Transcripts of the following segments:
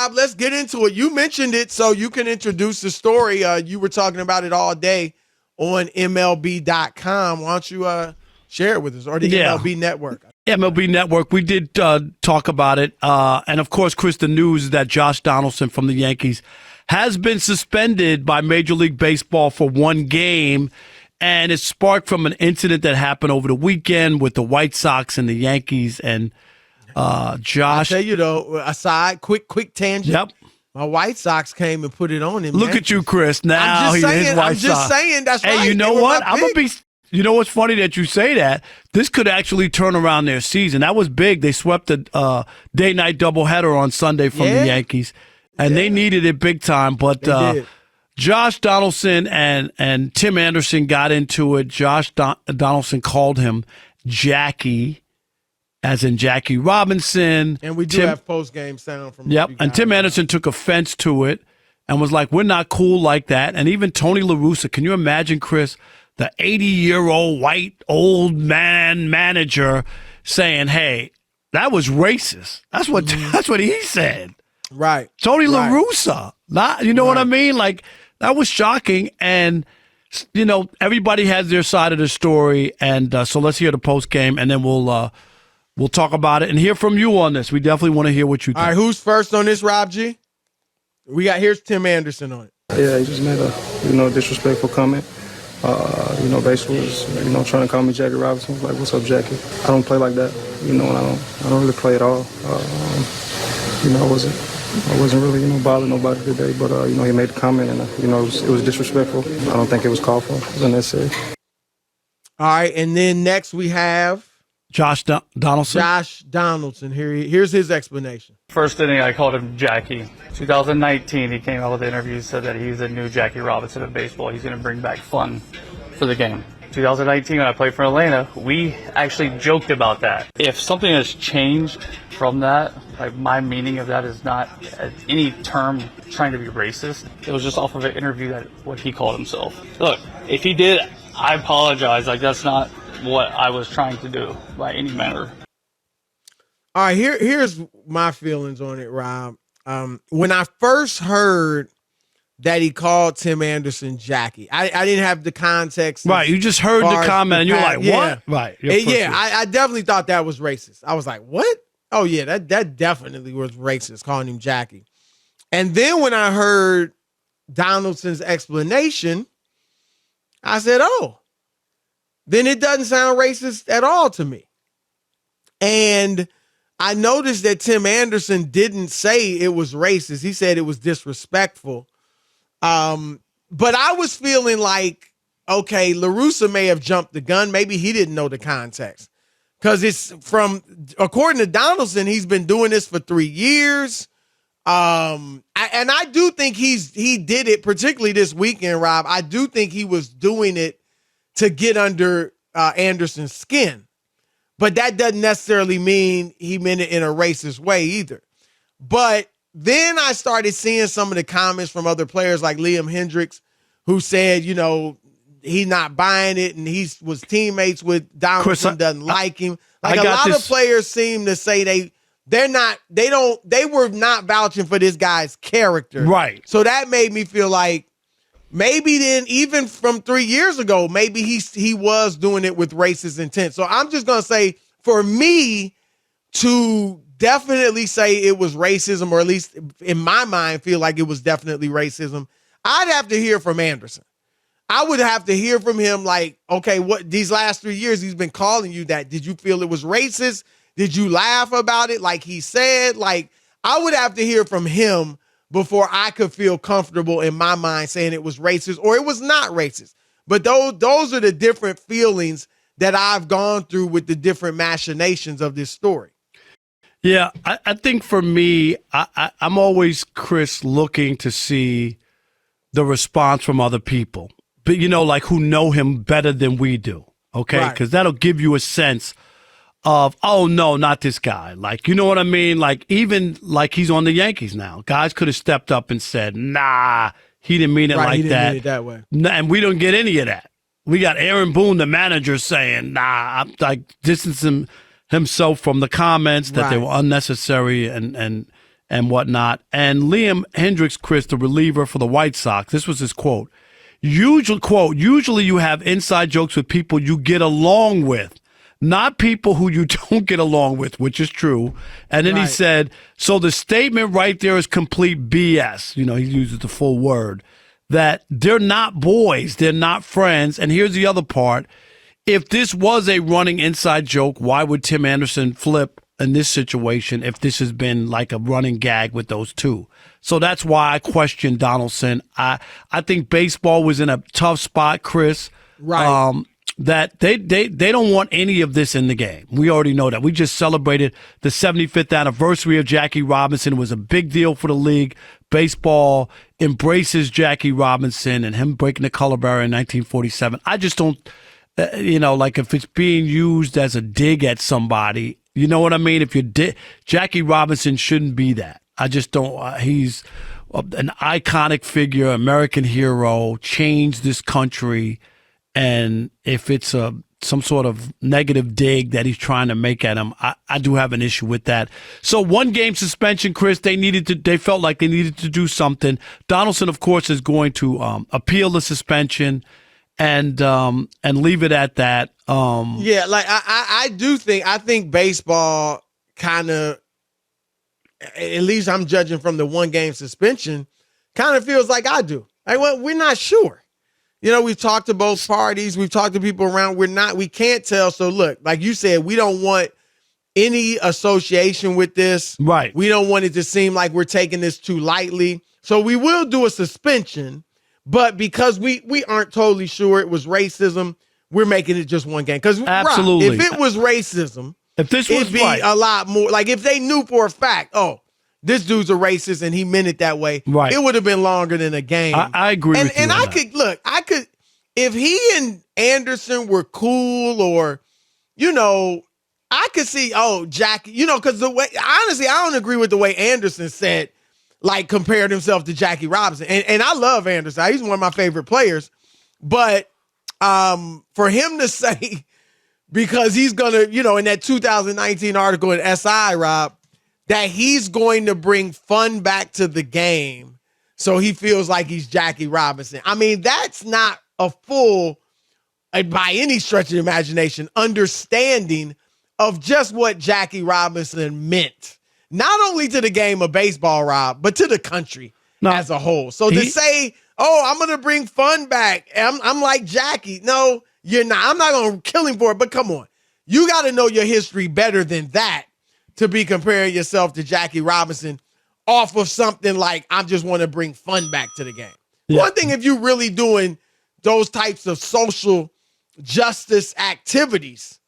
Rob, let's get into it. You mentioned it, so you can introduce the story. You were talking about it all day on MLB.com. Why don't you share it with us, or the MLB Network? MLB Network. We did talk about it. And, of course, Chris, the news is that Josh Donaldson from the Yankees has been suspended by Major League Baseball for one game. And it sparked from an incident that happened over the weekend with the White Sox and the Yankees. And Josh. I'll tell you, though, aside, quick tangent. Yep. My White Sox came and put it on him. Look at you, Chris. Now I'm just Sox. saying. That's right. Hey, you know what? I'm going to be. You know what's funny that you say that? This could actually turn around their season. That was big. They swept the day-night doubleheader on Sunday from the Yankees, and they needed it big time. But Josh Donaldson and Tim Anderson got into it. Josh Donaldson called him Jackie, as in Jackie Robinson. And we do have post-game sound from and Tim Anderson took offense to it and was like, we're not cool like that. And even Tony La Russa, can you imagine, Chris, the 80-year-old white old man manager saying, hey, that was racist. That's what he said. Right. Tony La Russa. You know what I mean? Like, that was shocking. And, you know, everybody has their side of the story. And so let's hear the post game, and then we'll talk about it and hear from you on this. We definitely want to hear what you think. All right, who's first on this, Rob G? Here's Tim Anderson on it. Yeah, he just made a, disrespectful comment. Basically was, trying to call me Jackie Robinson. I was like, what's up, Jackie? I don't play like that, and I don't really play at all. I wasn't really, bothering nobody today, but, he made the comment, and, it was disrespectful. I don't think it was called for. It was unnecessary. All right, and then next we have Josh Donaldson. Josh Donaldson. Here's his explanation. First inning, I called him Jackie. 2019, he came out with an interview, said that he's the new Jackie Robinson of baseball. He's going to bring back fun for the game. 2019, when I played for Atlanta, we actually joked about that. If something has changed from that, like my meaning of that is not any term trying to be racist. It was just off of an interview that what he called himself. Look, if he did, I apologize. Like, that's not what I was trying to do by any manner. All right, here's my feelings on it, Rob. When I first heard that he called Tim Anderson Jackie, I didn't have the context. Right, you just heard the comment and you're like, what? Yeah. Right. I definitely thought that was racist. I was like, what? Oh, yeah, that definitely was racist, calling him Jackie. And then when I heard Donaldson's explanation, I said, oh, then it doesn't sound racist at all to me. And I noticed that Tim Anderson didn't say it was racist. He said it was disrespectful. But I was feeling like, okay, La Russa may have jumped the gun. Maybe he didn't know the context. Because according to Donaldson, he's been doing this for 3 years. And I do think he did it, particularly this weekend, Rob. I do think he was doing it to get under Anderson's skin. But that doesn't necessarily mean he meant it in a racist way either. But then I started seeing some of the comments from other players like Liam Hendricks, who said, he's not buying it, and he was teammates with Donaldson, doesn't like him. Like, a lot of players seem to say they were not vouching for this guy's character. Right. So that made me feel like maybe then, even from 3 years ago, maybe he was doing it with racist intent. So I'm just going to say, for me to definitely say it was racism, or at least in my mind feel like it was definitely racism, I'd have to hear from Anderson. I would have to hear from him like, okay, what these last 3 years he's been calling you that. Did you feel it was racist? Did you laugh about it like he said? Like, I would have to hear from him before I could feel comfortable in my mind saying it was racist or it was not racist. But those are the different feelings that I've gone through with the different machinations of this story. Yeah, I think for me, I'm always, Chris, looking to see the response from other people, but like who know him better than we do, okay? Because that'll give you a sense of, oh, no, not this guy. Like, you know what I mean? Like, even like he's on the Yankees now. Guys could have stepped up and said, nah, he didn't mean it like he didn't that. mean it that way. And we don't get any of that. We got Aaron Boone, the manager, saying, nah, I'm like distancing himself from the comments that they were unnecessary and and whatnot. And Liam Hendricks, Chris, the reliever for the White Sox, this was his quote. Usually you have inside jokes with people you get along with, not people who you don't get along with, which is true. And then he said, so the statement right there is complete BS. You know, he uses the full word, that they're not boys, they're not friends. And here's the other part. If this was a running inside joke, why would Tim Anderson flip in this situation if this has been like a running gag with those two? So that's why I question Donaldson. I think baseball was in a tough spot, Chris. Right. That they don't want any of this in the game. We already know that. We just celebrated the 75th anniversary of Jackie Robinson. It was a big deal for the league. Baseball embraces Jackie Robinson and him breaking the color barrier in 1947. I just don't, like if it's being used as a dig at somebody, you know what I mean? If Jackie Robinson shouldn't be that. I just don't. He's an iconic figure, American hero, changed this country. And if it's some sort of negative dig that he's trying to make at him, I do have an issue with that. So 1-game suspension, Chris. They felt like they needed to do something. Donaldson, of course, is going to appeal the suspension and leave it at that. Yeah, like I think baseball kind of, at least I'm judging from the 1-game suspension, kind of feels like I do. Like, well, we're not sure. We've talked to both parties. We've talked to people around. We can't tell. So look, like you said, we don't want any association with this. Right. We don't want it to seem like we're taking this too lightly. So we will do a suspension, but because we aren't totally sure it was racism, we're making it just 1 game. Because absolutely, if it was racism, if this was it'd be a lot more. Like if they knew for a fact, oh, this dude's a racist and he meant it that way, right, it would have been longer than a game. I agree with you. And I could, if he and Anderson were cool, or, I could see, Jackie, because the way, honestly, I don't agree with the way Anderson said, like, compared himself to Jackie Robinson. And I love Anderson. He's one of my favorite players. But for him to say, because he's going to, in that 2019 article in SI, Rob, that he's going to bring fun back to the game so he feels like he's Jackie Robinson. I mean, that's not a full, by any stretch of the imagination, understanding of just what Jackie Robinson meant. Not only to the game of baseball, Rob, but to the country as a whole. So to say, I'm going to bring fun back, I'm like Jackie. No, you're not. I'm not going to kill him for it, but come on. You got to know your history better than that to be comparing yourself to Jackie Robinson off of something like, I just want to bring fun back to the game. Yeah. One thing if you're really doing those types of social justice activities,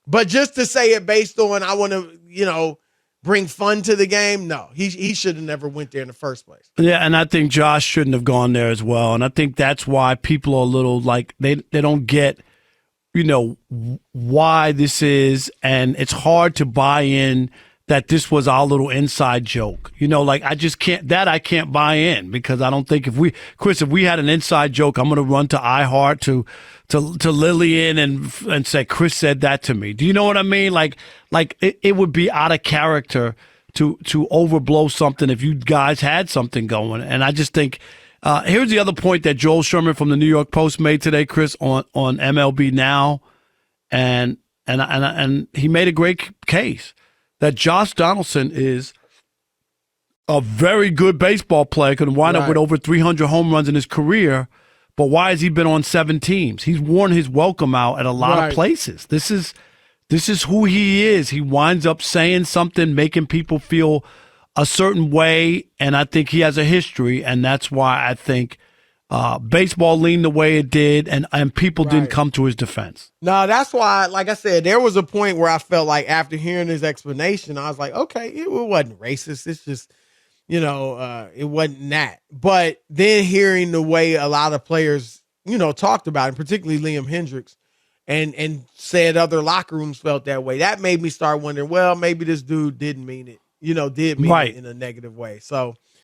but just to say it based on, I want to, bring fun to the game, no, he should have never went there in the first place. Yeah, and I think Josh shouldn't have gone there as well. And I think that's why people are a little like, they don't get, why this is, and it's hard to buy in that this was our little inside joke. I just can't buy in, because I don't think if we had an inside joke, I'm going to run to iHeart to Lillian and say, Chris said that to me. Do you know what I mean? Like it would be out of character to overblow something if you guys had something going. And I just think, here's the other point that Joel Sherman from the New York Post made today, Chris, on MLB Now. And he made a great case that Josh Donaldson is a very good baseball player, could wind up with over 300 home runs in his career, but why has he been on 7 teams? He's worn his welcome out at a lot of places. This is who he is. He winds up saying something, making people feel a certain way, and I think he has a history, and that's why I think baseball leaned the way it did, and people didn't come to his defense. No, that's why, like I said, there was a point where I felt like after hearing his explanation, I was like, okay, it wasn't racist. It's just, it wasn't that. But then hearing the way a lot of players, talked about it, particularly Liam Hendricks, and said other locker rooms felt that way, that made me start wondering, well, maybe this dude didn't mean it, did mean it in a negative way. So